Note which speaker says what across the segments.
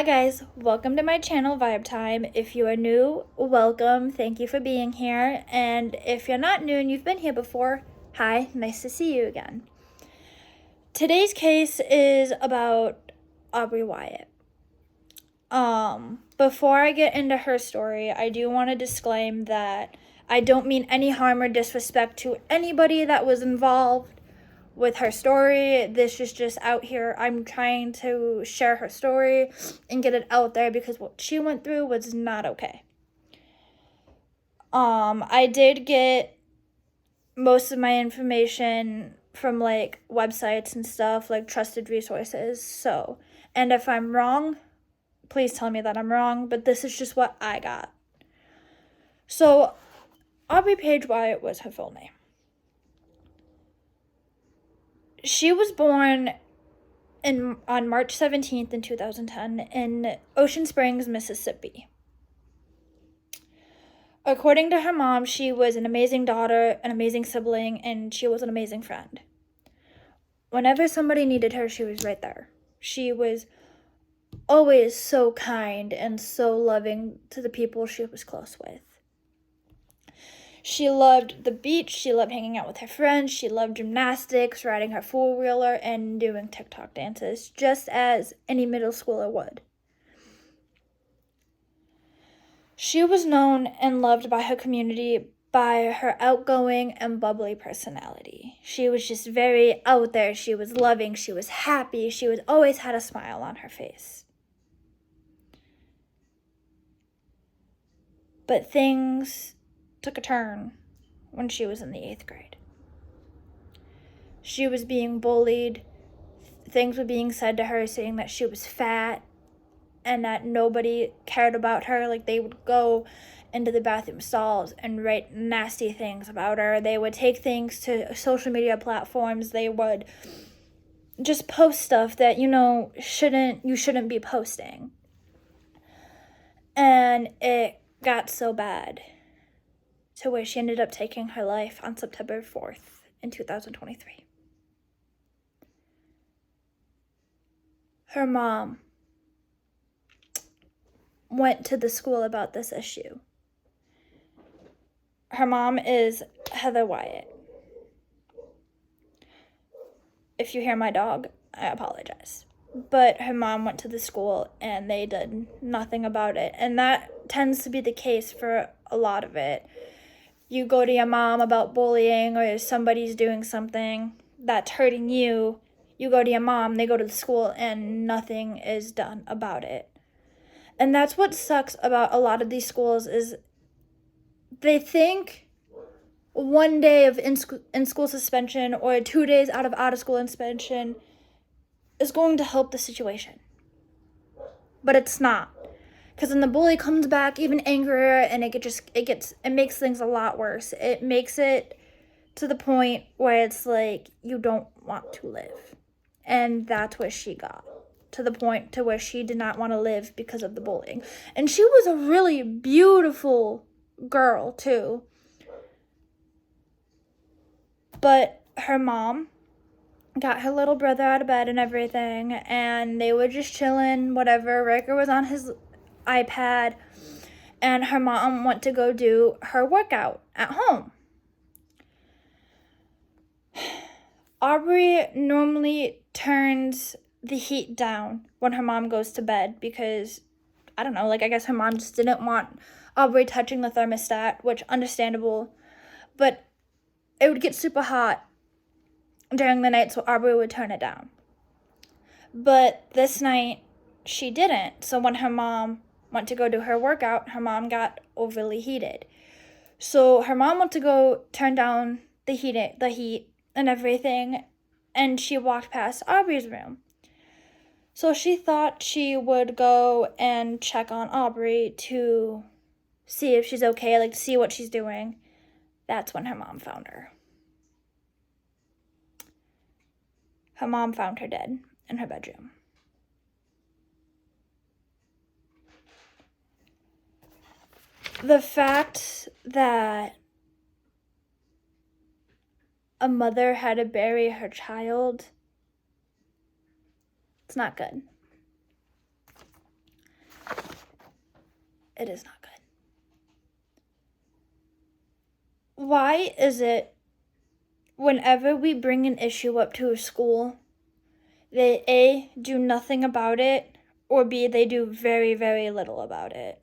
Speaker 1: guys, welcome to my channel Vibe Time. If you are new, welcome. Thank you for being here. And if you're not new and you've been here before, hi, nice to see you again. Today's case is about Aubreigh Wyatt. Before I get into her story, I do want to disclaim that I don't mean any harm or disrespect to anybody that was involved with her story. This is just out here. I'm trying to share her story and get it out there because what she went through was not okay. I did get most of my information from like websites and stuff, like trusted resources. So, and if I'm wrong, please tell me that I'm wrong, but this is just what I got. So, Aubreigh Paige Wyatt was her full name. She was born on March 17th in 2010 in Ocean Springs, Mississippi. According to her mom, she was an amazing daughter, an amazing sibling, and she was an amazing friend. Whenever somebody needed her, she was right there. She was always so kind and so loving to the people she was close with. She loved the beach, she loved hanging out with her friends, she loved gymnastics, riding her four-wheeler, and doing TikTok dances, just as any middle schooler would. She was known and loved by her community by her outgoing and bubbly personality. She was just very out there, she was loving, she was happy, she was always had a smile on her face. But things took a turn when she was in the 8th grade. She was being bullied. Things were being said to her saying that she was fat and that nobody cared about her. Like, they would go into the bathroom stalls and write nasty things about her. They would take things to social media platforms. They would just post stuff that, you shouldn't be posting. And it got so bad to where she ended up taking her life on September 4th in 2023. Her mom went to the school about this issue. Her mom is Heather Wyatt. If you hear my dog, I apologize. But her mom went to the school and they did nothing about it. And that tends to be the case for a lot of it. You go to your mom about bullying or somebody's doing something that's hurting you. You go to your mom, they go to the school, and nothing is done about it. And that's what sucks about a lot of these schools is they think one day of in-school suspension or 2 days out of school suspension is going to help the situation. But it's not. Because then the bully comes back even angrier and it makes things a lot worse. It makes it to the point where it's like you don't want to live. And that's where she got. To the point to where she did not want to live because of the bullying. And she was a really beautiful girl too. But her mom got her little brother out of bed and everything, and they were just chilling, whatever. Riker was on his iPad, and her mom went to go do her workout at home. Aubreigh normally turns the heat down when her mom goes to bed because, I don't know, I guess her mom just didn't want Aubreigh touching the thermostat, which understandable, but it would get super hot during the night, so Aubreigh would turn it down. But this night, she didn't, so when her mom went to go do her workout, her mom got overly heated. So her mom went to go turn down the heat and everything, and she walked past Aubreigh's room. So she thought she would go and check on Aubreigh to see if she's okay, to see what she's doing. That's when her mom found her. Her mom found her dead in her bedroom. The fact that a mother had to bury her child, it's not good. It is not good. Why is it whenever we bring an issue up to a school, they A, do nothing about it, or B, they do very, very little about it?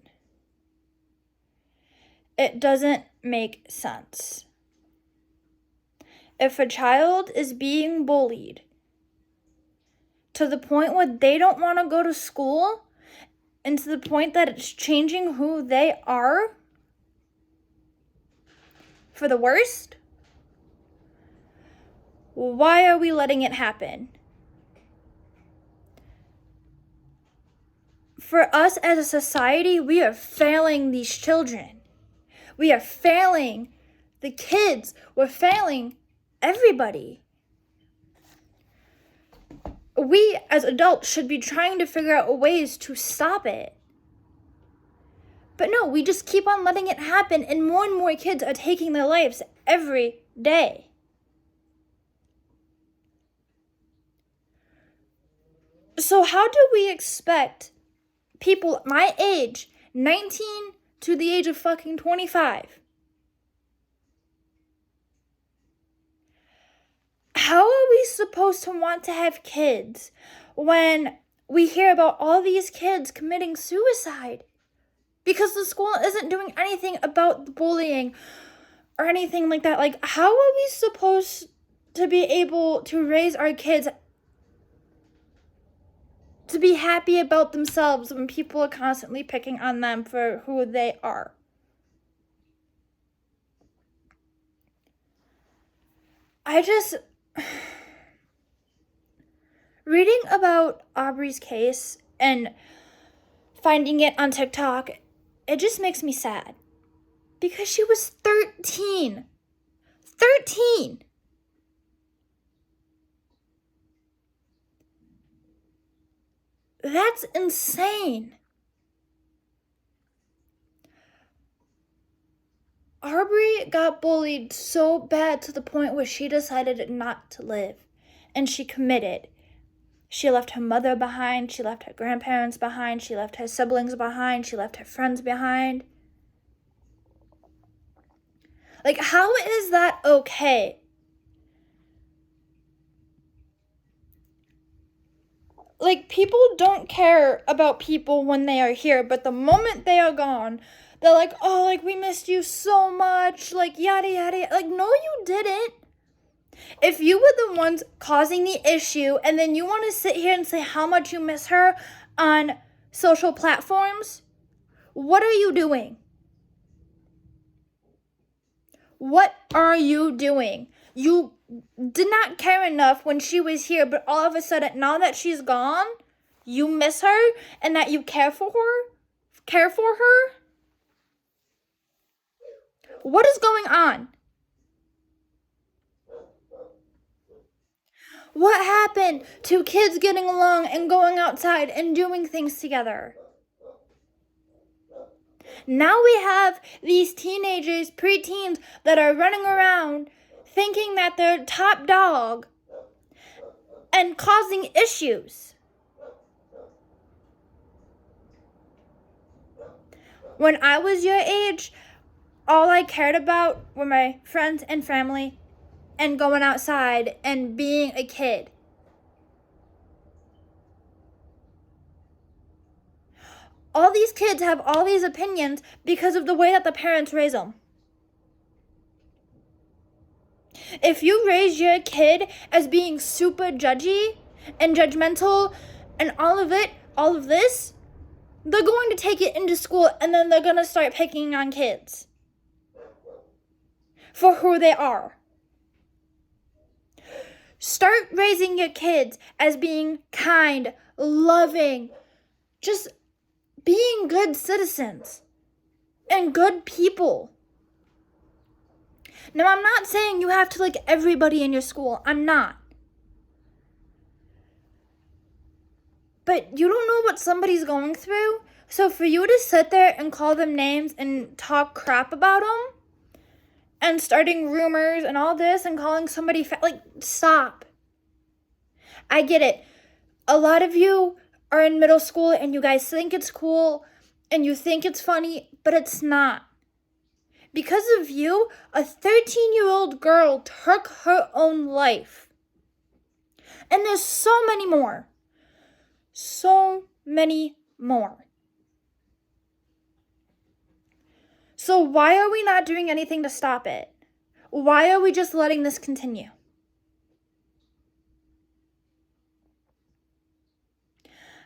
Speaker 1: It doesn't make sense. If a child is being bullied to the point where they don't want to go to school, and to the point that it's changing who they are for the worst, why are we letting it happen? For us as a society, we are failing these children. We are failing the kids. We're failing everybody. We as adults should be trying to figure out ways to stop it. But no, we just keep on letting it happen, and more kids are taking their lives every day. So how do we expect people my age, 19 to the age of fucking 25, how are we supposed to want to have kids when we hear about all these kids committing suicide because the school isn't doing anything about the bullying or anything like that? Like, how are we supposed to be able to raise our kids to be happy about themselves when people are constantly picking on them for who they are? Reading about Aubreigh's case and finding it on TikTok, it just makes me sad. Because she was 13. 13! That's insane. Aubreigh got bullied so bad to the point where she decided not to live. And she committed. She left her mother behind. She left her grandparents behind. She left her siblings behind. She left her friends behind. Like, how is that okay? Like, people don't care about people when they are here, but the moment they are gone, they're like, oh, like, we missed you so much, like, yada, yada, yada. Like, no, you didn't. If you were the ones causing the issue, and then you want to sit here and say how much you miss her on social platforms, what are you doing? What are you doing? You did not care enough when she was here, but all of a sudden, now that she's gone, you miss her and that you care for her? What is going on? What happened to kids getting along and going outside and doing things together? Now we have these teenagers, preteens, that are running around thinking that they're top dog and causing issues. When I was your age, all I cared about were my friends and family and going outside and being a kid. All these kids have all these opinions because of the way that the parents raise them. If you raise your kid as being super judgy and judgmental and all of this, they're going to take it into school and then they're going to start picking on kids for who they are. Start raising your kids as being kind, loving, just being good citizens and good people. Now, I'm not saying you have to like everybody in your school. I'm not. But you don't know what somebody's going through. So for you to sit there and call them names and talk crap about them and starting rumors and all this and calling somebody fat, like, stop. I get it. A lot of you are in middle school and you guys think it's cool and you think it's funny, but it's not. Because of you, a 13-year-old girl took her own life. And there's so many more. So many more. So why are we not doing anything to stop it? Why are we just letting this continue?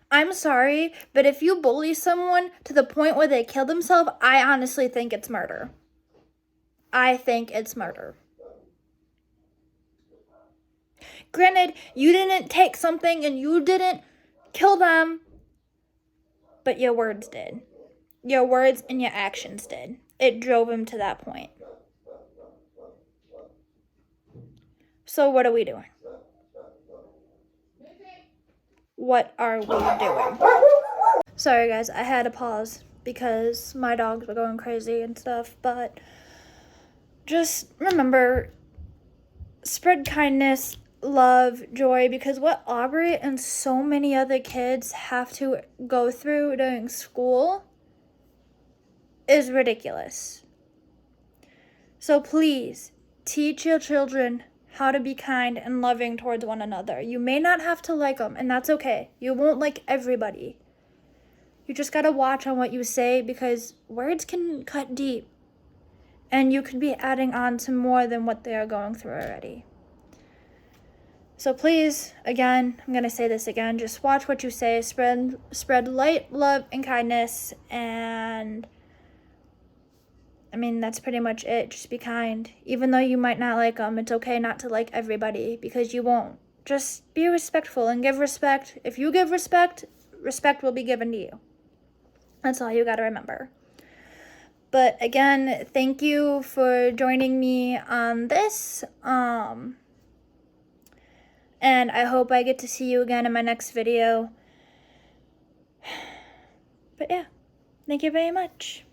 Speaker 1: I'm sorry, but if you bully someone to the point where they kill themselves, I honestly think it's murder. I think it's murder. Granted, you didn't take something and you didn't kill them, but your words did. Your words and your actions did. It drove him to that point. So what are we doing? What are we doing? Sorry guys, I had to pause because my dogs were going crazy and stuff, but just remember, spread kindness, love, joy, because what Aubreigh and so many other kids have to go through during school is ridiculous. So please, teach your children how to be kind and loving towards one another. You may not have to like them, and that's okay. You won't like everybody. You just gotta watch on what you say, because words can cut deep. And you could be adding on to more than what they are going through already. So please, again, I'm gonna say this again, just watch what you say, spread light, love, and kindness, and that's pretty much it. Just be kind. Even though you might not like them, it's okay not to like everybody, because you won't. Just be respectful and give respect. If you give respect, respect will be given to you. That's all you gotta remember. But again, thank you for joining me on this. And I hope I get to see you again in my next video. But yeah, thank you very much.